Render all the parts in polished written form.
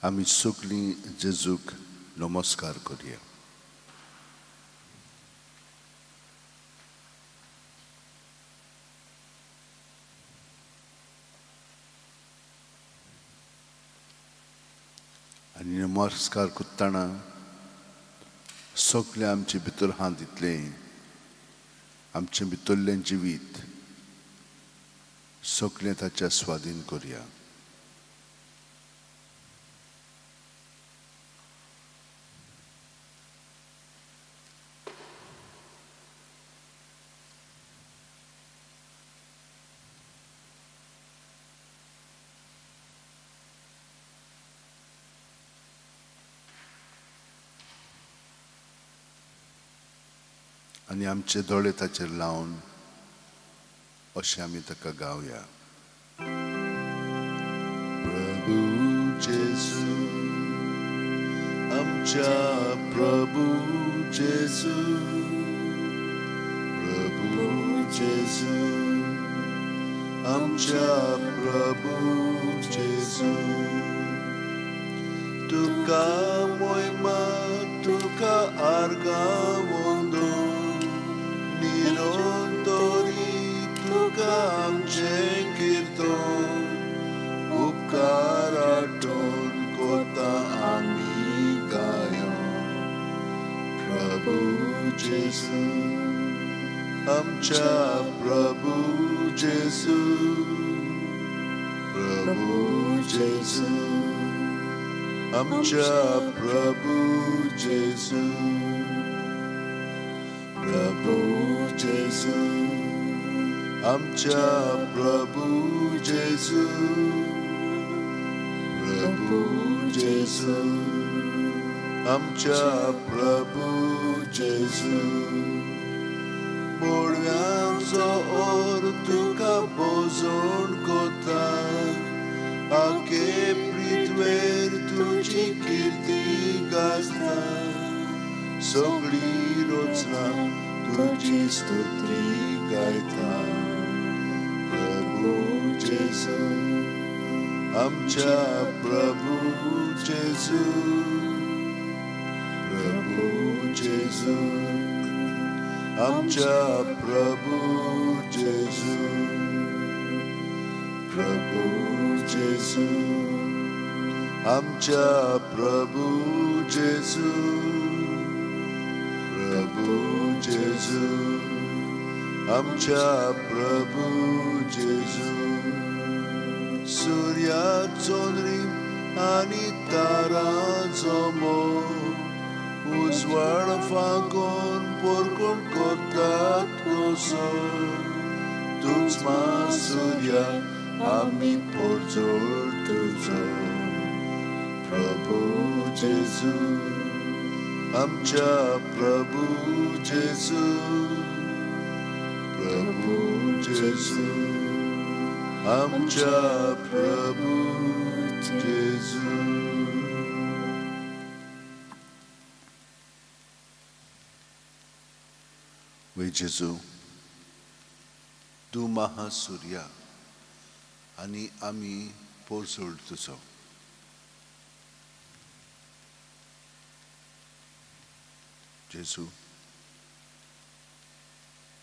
आमी सगळीं जेजूक नमस्कार करुया. आनी नमस्कार करतना सगळे आमचे भितर हात दितले, आमचे भितरलें जिवीत सगळें ताच्या स्वाधीन करुया. आनी आमचे दोळे ताचेर लावन अशें आमी ताका गावया. प्रभू जेजू, आमच्या प्रभू जेजू, प्रभू जेजू, आमच्या प्रभू जेजू. तुका मोहिमा, तुका आर्गावंदो निरंतरी, तुका आमचें किर्तन उपकार आठोवन कोता आमी गायो. प्रभू जेजू, आमच्या प्रभू जेजू, प्रभू जेजू, आमच्या प्रभू जेजू, प्रभू जेजू, आमच्या प्रभू जेजू, प्रभू जेजू, आमच्या प्रभू जेजू. बोडव्यांचो ओर तुका बोजोन कोता, आखे पृथ्वेर तुजी किर्ती गाजता. सगळी रोजनां तुजी स्तुती गायता. प्रभू जेजू, आमच्या प्रभू जेजू, प्रभू जेजू, आमच्या प्रभू जेजू, प्रभू जेजू, आमच्या प्रभू जेजू, प्रभू जेजू, आमच्या प्रभू जेजू. सूर्याचो रीम आनी तारांचो मोग उजवाड फांकोन पोरकोन करतात कसो. तूच मा सूर्या आमी पोरजोळ तुजो. प्रभू जेजू, आमच्या प्रभू जेजू, प्रभू जेजू, आमच्या प्रभू जेजू. वे जेजू, तूं महासूर्या आनी आमी पोरजोळ तुजो. जेजू,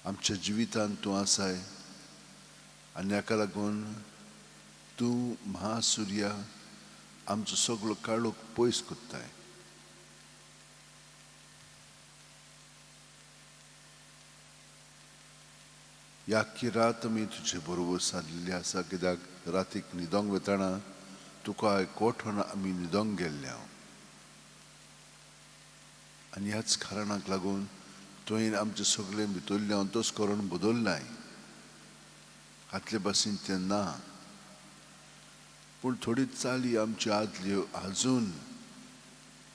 आमच्या जिवितांत तूं आसाय आनी हाका लागून तूं महासूर्या आमचो सगळो काळोख पयस कोत्ताय. ह्या आख्खी रात आमी तुजे बरोबर सारलेली आसा, कित्याक रातीक न्हिदोंक वेताना तुका आयकोठून आमी न्हिदोंक गेल्ले हांव. आनी ह्याच कारणाक लागून तुवें आमचे सगळे भितरले अंतस्करण बदल्लाय. आतले भाशेन तें ना, पूण थोडी चाली आमच्यो आदल्यो आजून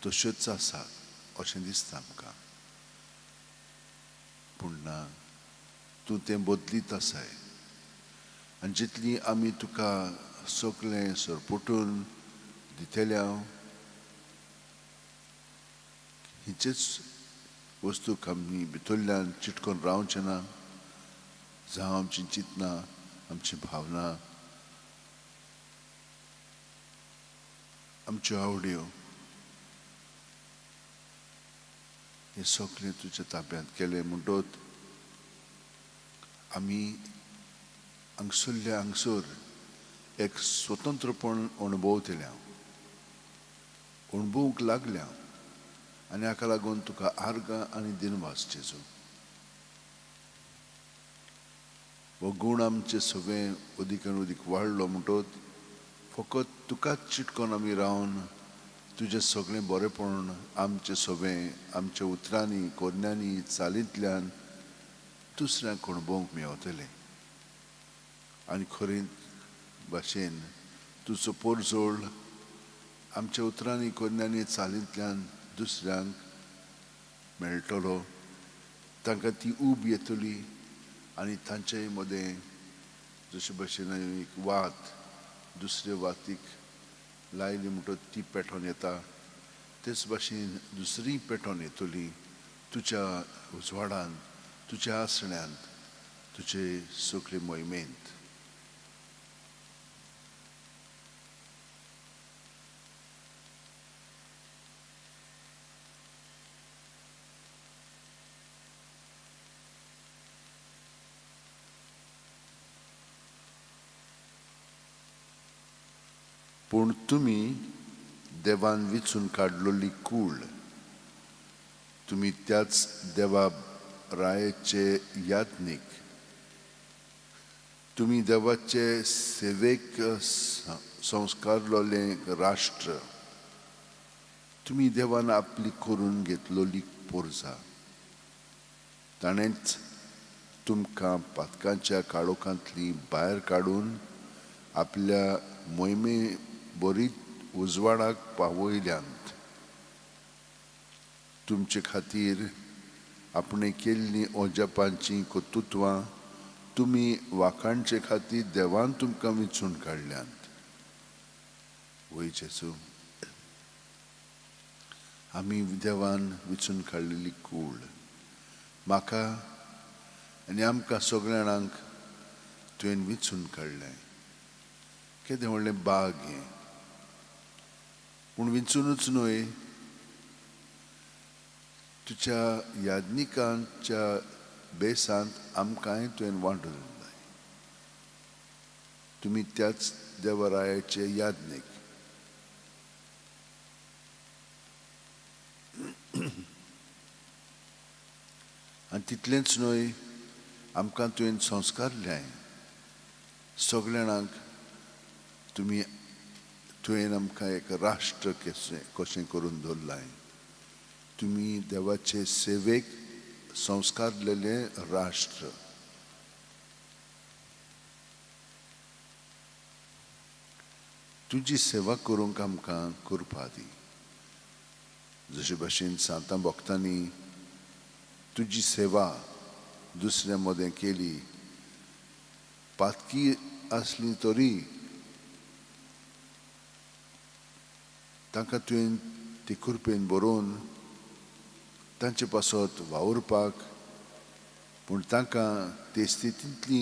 तश्योच आसात अशें दिसता आमकां. पूण ना, तूं तें बदलीत आसाय. आनी जितली आमी तुका सगळें सरपुटून दितल्या हिचेच वस्तूक आमी भितरल्यान चिटकोन रावचें ना. जावं आमची चिंतना, आमची भावना आमच्यो आवड्यो हे सगळें तुज्या ताब्यांत केलें म्हणटच आमी हांगसरल्या हांगसर एक स्वतंत्रपण अणभवतल्या अणभवूंक लागल्या आनी हाका लागून तुका आर्गां आनी दिनवास जेजू हो गूण आमचे सगळें अदीक आनी अदीक वाडलो म्हणटच फकत तुकाच चिटकोन आमी रावन तुजें सगळें बरेंपण आमचें सगळें आमच्या उतरांनी कोन्यांनी चालींतल्यान दुसऱ्यांक अणभवूंक मेळटलें आनी खरें भाशेन तुजो परजोळ आमच्या उतरांनी कोन्यांनी चालींतल्यान दुसऱ्यांक मेळटलो तांकां ती ऊब येतली आनी तांचे मदें जशे भशेन एक वात दुसरे वातीक लायली म्हणटच ती पेटोवन येता तेच भाशेन दुसरी पेटोवन येतली तुज्या उजवाडांत तुज्या आसण्यांत तुजे सगळे मोहिमेंत पूण तुमी देवान विचून काडलोली कूळ तुमी त्याच देवा रायेचे याज्ञीक तुमी देवाचे सेवेक संस्कारलोलें राष्ट्र तुमी देवान आपली करून घेतलोली पोरजां ताणेंच तुमकां पातकांच्या काळोखांतली भायर काडून आपल्या मोहिमे बरीच उजवाडाक पावयल्यांत तुमचे खातीर आपणे केल्लीं ओजापांचीं कर्तुत्वां तुमी वाखाणचे खातीर देवान तुमकां विचून काडल्यांत वय जेजू आमी देवान विचून काडलेली कूळ म्हाका आनी आमकां सगळ्या जाणांक तुवें विचून काडलें केदें व्हडलें बाग हें पूण विचूनच न्हय तुज्या याज्ञिकांच्या बेसांत आमकांय तुवें वांटून दिलें तुमी त्याच देवरायाचे याज्ञीक आनी तितलेंच न्हय आमकां तुवें संस्कारलें सगळ्या जाणांक तुवें आमकां एक राष्ट्र कशें करून दवरलां तुमी देवाचे सेवेक संस्कारलेलें राष्ट्र तुजी सेवा करूंक आमकां करपा दी जशे भाशेन सांतां भक्तांनी तुजी सेवा दुसऱ्या मदें केली पातकी आसली तरी तांकां तुवें ती कृपेन बरोवन तांचे पासत वावुरपाक पूण तांकां ते स्थितींतली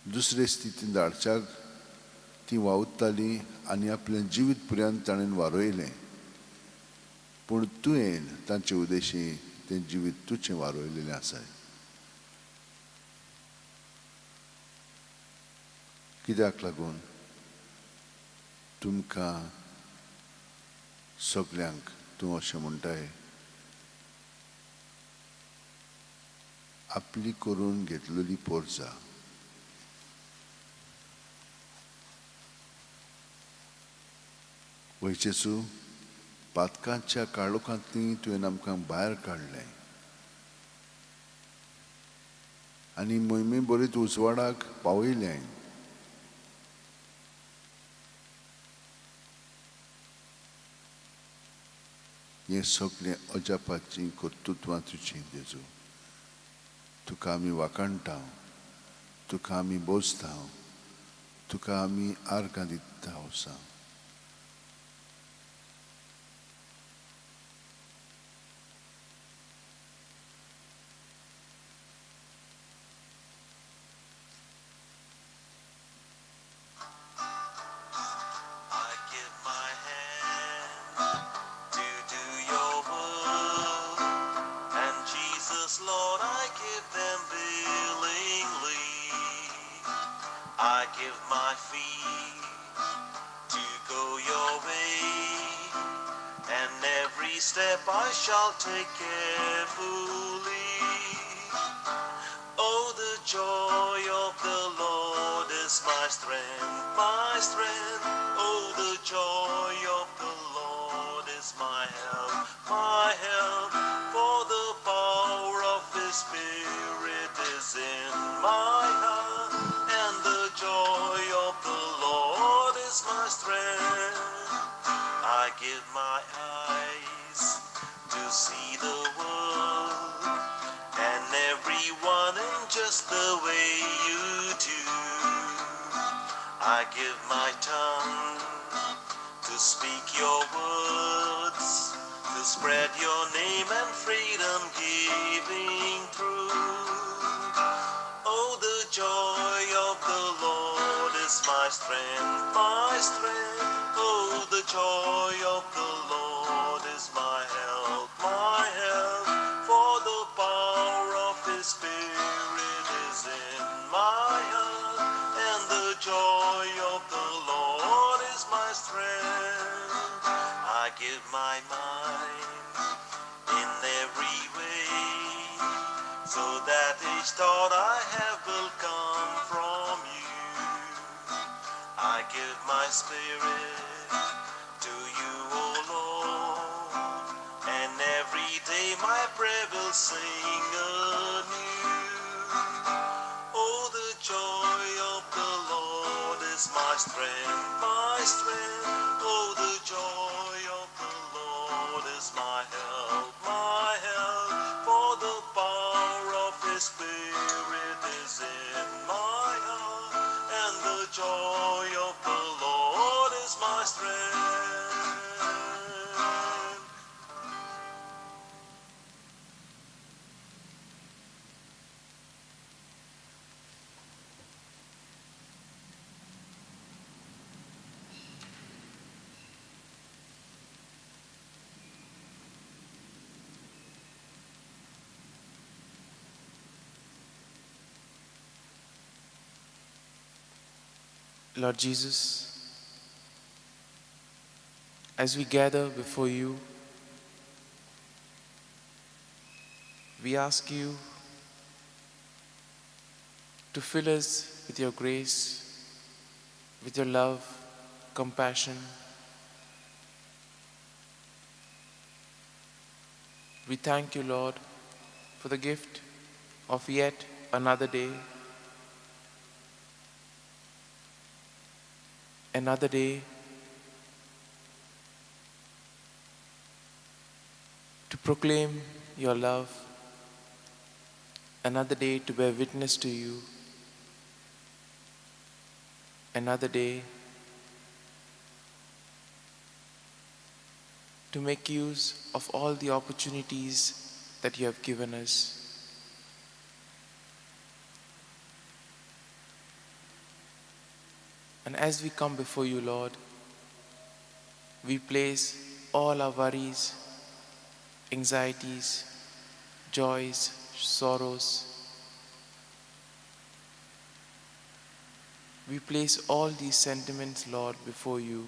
दुसरे स्थितींत धाडच्याक ती वावुरताली आनी आपलें जिवीत पर्यंत ताणें वारोयलें पूण तुवें तांचे उद्देशी तें जिवीत तुजें वारोयलेलें आसा कित्याक लागून तुमकां सगळ्यांक तूं अशें म्हणटाय आपली करून घेतलेली पोरजां वयचेचू पातकांच्या काळोखांतली तुवें आमकां भायर काडलें आनी मोहिमे बरीच उजवाडाक पावयलें हें सगळें अजापाचीं कर्तुत्वां तुजीं जेजू तुका आमी वाखाणटा तुका आमी बोजता तुका आमी आर्गां दिता वसा I give my I give my feet to go your way, and every step I shall take carefully. Oh, the joy of the Lord is my strength, my strength. Oh, the joy of the Lord is my help, my help. For the power of His Spirit is in my heart, and the joy of the Lord is my strength. I give my eyes to see the world and everyone in just the way you do. I give my tongue to speak your words, to spread your name and freedom giving truth. Oh, the joy of the Lord is my strength, my strength. Oh, the joy of the Lord is my help, my help. For the power of His Spirit is in my heart, and the joy of the Lord is my strength. I give my mind in every way, so that each thought I have will come from you. I give my spirit to you, O Lord, and every day my prayer will sing anew. Oh, the joy of the Lord is my strength, my strength. Oh, the joy of the Lord is my help, my help. For the power of His Spirit is in my heart, and the joy of the Lord is my strength. Lord Jesus, as we gather before you, we ask you to fill us with your grace, with your love, compassion. We thank you, Lord, for the gift of yet another day, another day to proclaim your love, another day to bear witness to you, another day to make use of all the opportunities that you have given us. And as we come before you, Lord, we place all our worries, anxieties, joys, sorrows. We place all these sentiments, Lord, before you.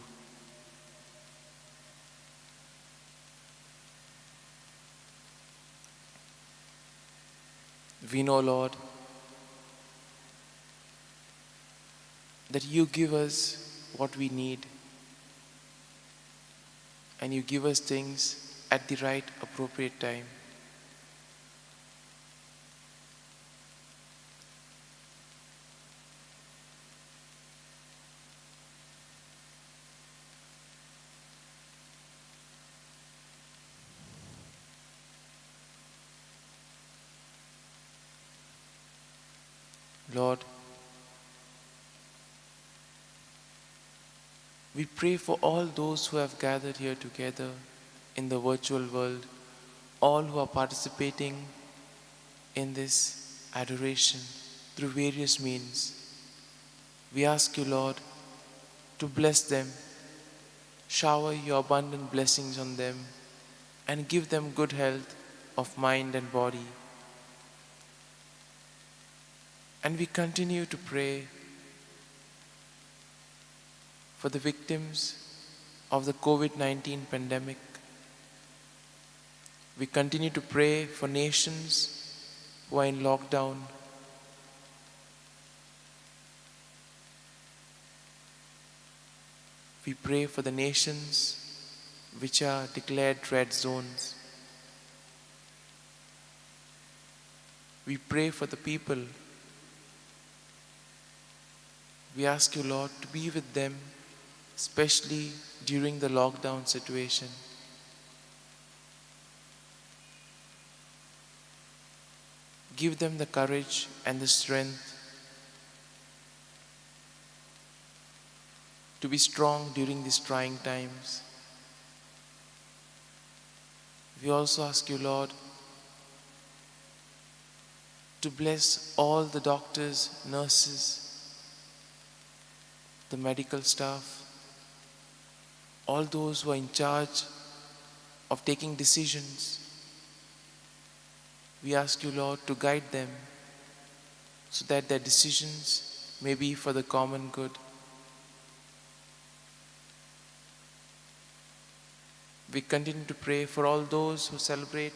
We know, Lord, that you give us what we need, and you give us things at the right, appropriate time. Lord, we pray for all those who have gathered here together in the virtual world, all who are participating in this adoration through various means. We ask you, Lord, to bless them, shower your abundant blessings on them, and give them good health of mind and body. And we continue to pray for the victims of the COVID-19 pandemic. We continue to pray for nations who are in lockdown. We pray for the nations which are declared red zones. We pray for the people. We ask you, Lord, to be with them, especially during the lockdown situation. Give them the courage and the strength to be strong during these trying times. We also ask you, Lord, to bless all the doctors, nurses, the medical staff, all those who are in charge of taking decisions. We ask you, Lord, to guide them so that their decisions may be for the common good. We continue to pray for all those who celebrate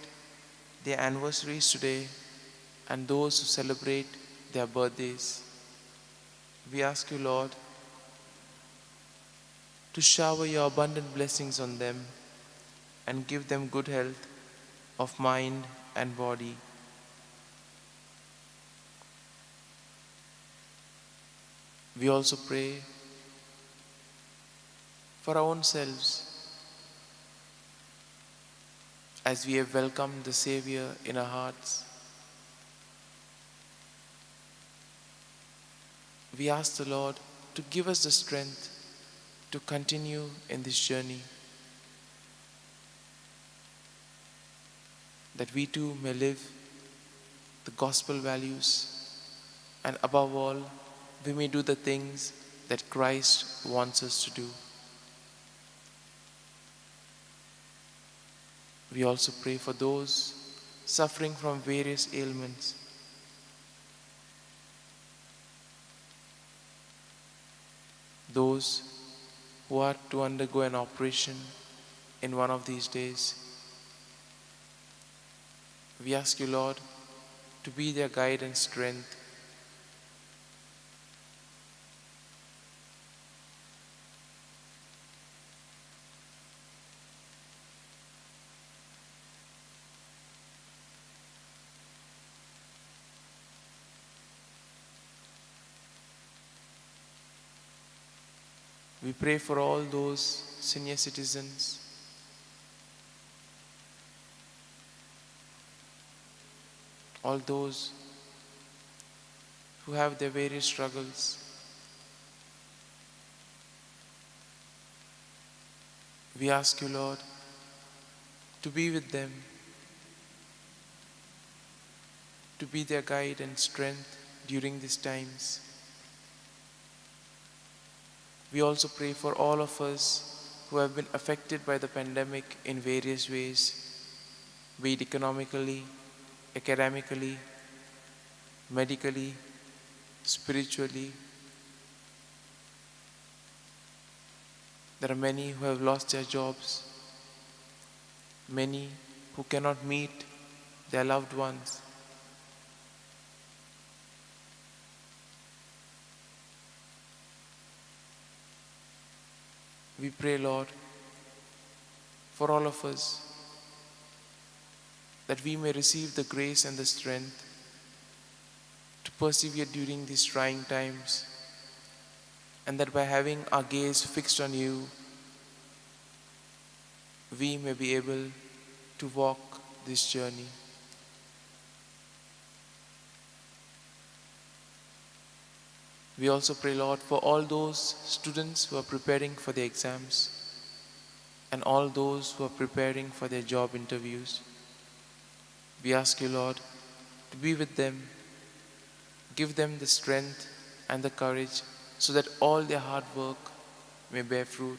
their anniversaries today and those who celebrate their birthdays. We ask you, Lord, to shower your abundant blessings on them and give them good health of mind and body. We also pray for our own selves as we have welcomed the Savior in our hearts. We ask the Lord to give us the strength to continue in this journey, that we too may live the gospel values, and above all, we may do the things that Christ wants us to do. We also pray for those suffering from various ailments. Those who are to undergo an operation in one of these days. We ask you, Lord, to be their guide and strength. We pray for all those senior citizens, all those who have their various struggles. We ask you, Lord, to be with them, to be their guide and strength during these times. We also pray for all of us who have been affected by the pandemic in various ways, be it economically, academically, medically, spiritually. There are many who have lost their jobs, many who cannot meet their loved ones. We pray, Lord, for all of us, that we may receive the grace and the strength to persevere during these trying times, and that by having our gaze fixed on you, we may be able to walk this journey. We also pray, Lord, for all those students who are preparing for their exams and all those who are preparing for their job interviews. We ask you, Lord, to be with them, give them the strength and the courage so that all their hard work may bear fruit.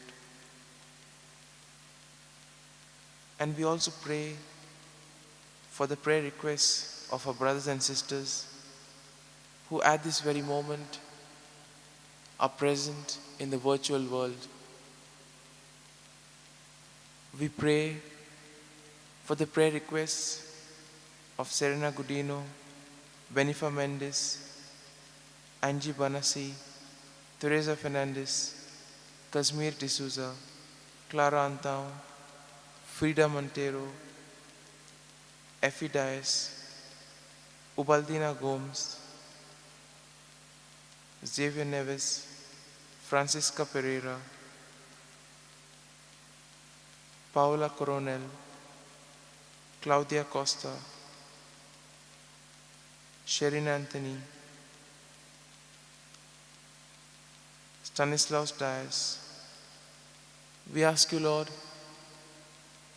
And we also pray for the prayer requests of our brothers and sisters who at this very moment are present in the virtual world. We pray for the prayer requests of Serena Gudino, Benifa Mendes, Angie Banasi, Teresa Fernandez, Kazmir D'Souza, Clara Antao, Frida Montero, Effie Dias, Ubaldina Gomes, Xavier Neves, Francisca Pereira, Paola Coronel, Claudia Costa, Sherin Anthony, Stanislaus Dias. We ask you, Lord,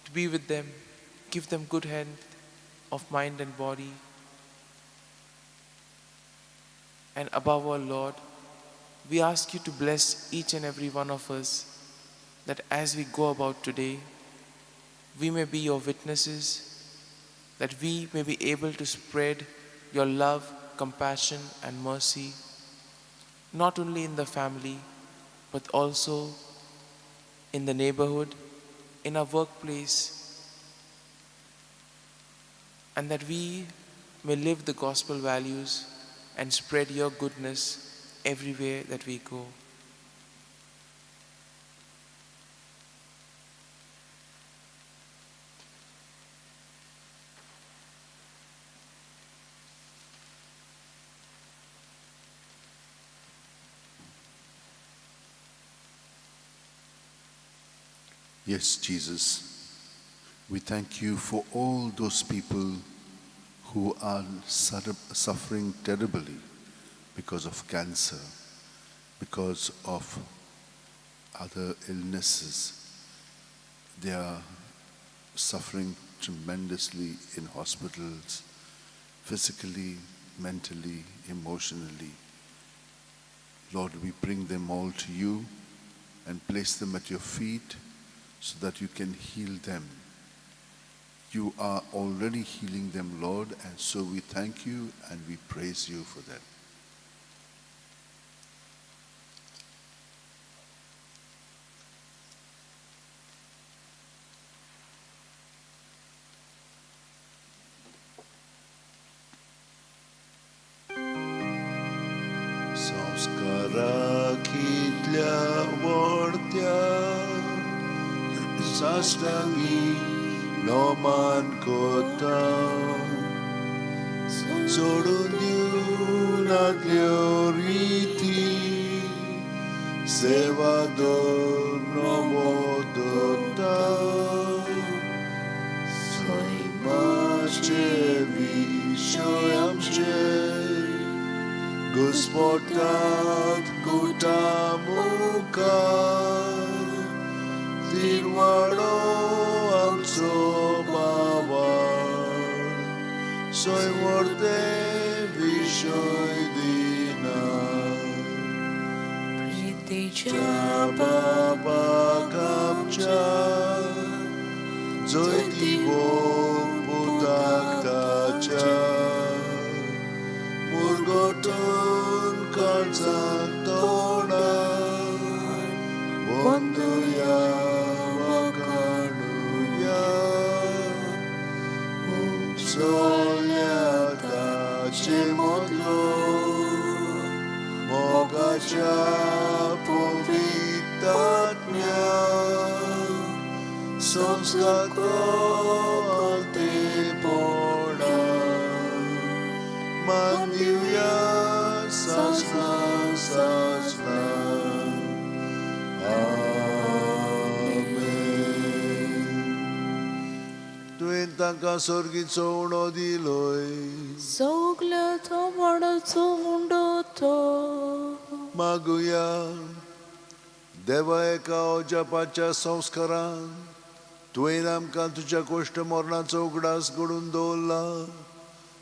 to be with them, give them good health of mind and body. And above all, Lord, we ask you to bless each and every one of us, that as we go about today, we may be your witnesses, that we may be able to spread your love, compassion, and mercy, not only in the family, but also in the neighborhood, in our workplace, and that we may live the gospel values and spread your goodness everywhere that we go. Yes, Jesus, we thank you for all those people who are suffering terribly because of cancer, because of other illnesses. They are suffering tremendously in hospitals, physically, mentally, emotionally. Lord, we bring them all to you and place them at your feet so that you can heal them. You are already healing them, Lord, and so we thank you and we praise you for that. Sanskarakitля vortya sastangi noman kota sorodun adlioriti sevador novodota soimace vishoyamce Gospodat kutamukar Tirvado amso bavar Soy morte vishoy dinar Priticha baba kapcha Zoy tivo putaktacha Murgoton kalzak todan Vonduya vakanuya Upsolята chemodlo Mogacha povitatnya Samskato altipona Mandiya sasna sasna Amen. Tuintanga sorgitso uno di loi Zogleto marato mundoto Maguya Deva eka ojapacha samskaran Tuinam kantucha koshta mornaचा उघडास घडून दोला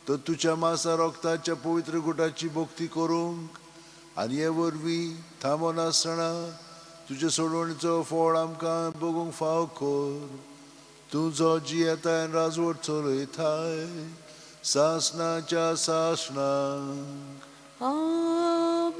तर तुझ्या मासा रक्ताच्या पवित्र गुटाची भक्ती करूंक आनी हे वरवीं थांबोन आसतना तुझ्या सोडवणीचो फळ आमकां बगूंक फाव कर तूं जो जियेताय राजवट चलयताय सासणाच्या सासणांक Amen.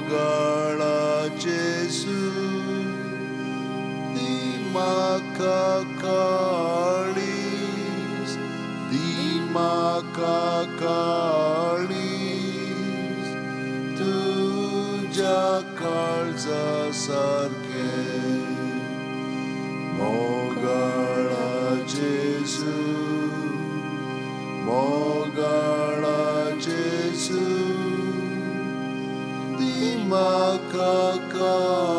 मोगाळाचेसु ती म्हाका काळीस दी म्हाका काळीस तुझ्या काळजा सारकें मोगाळाचेसु मोगाळाचेसु ती म्हाका काळीस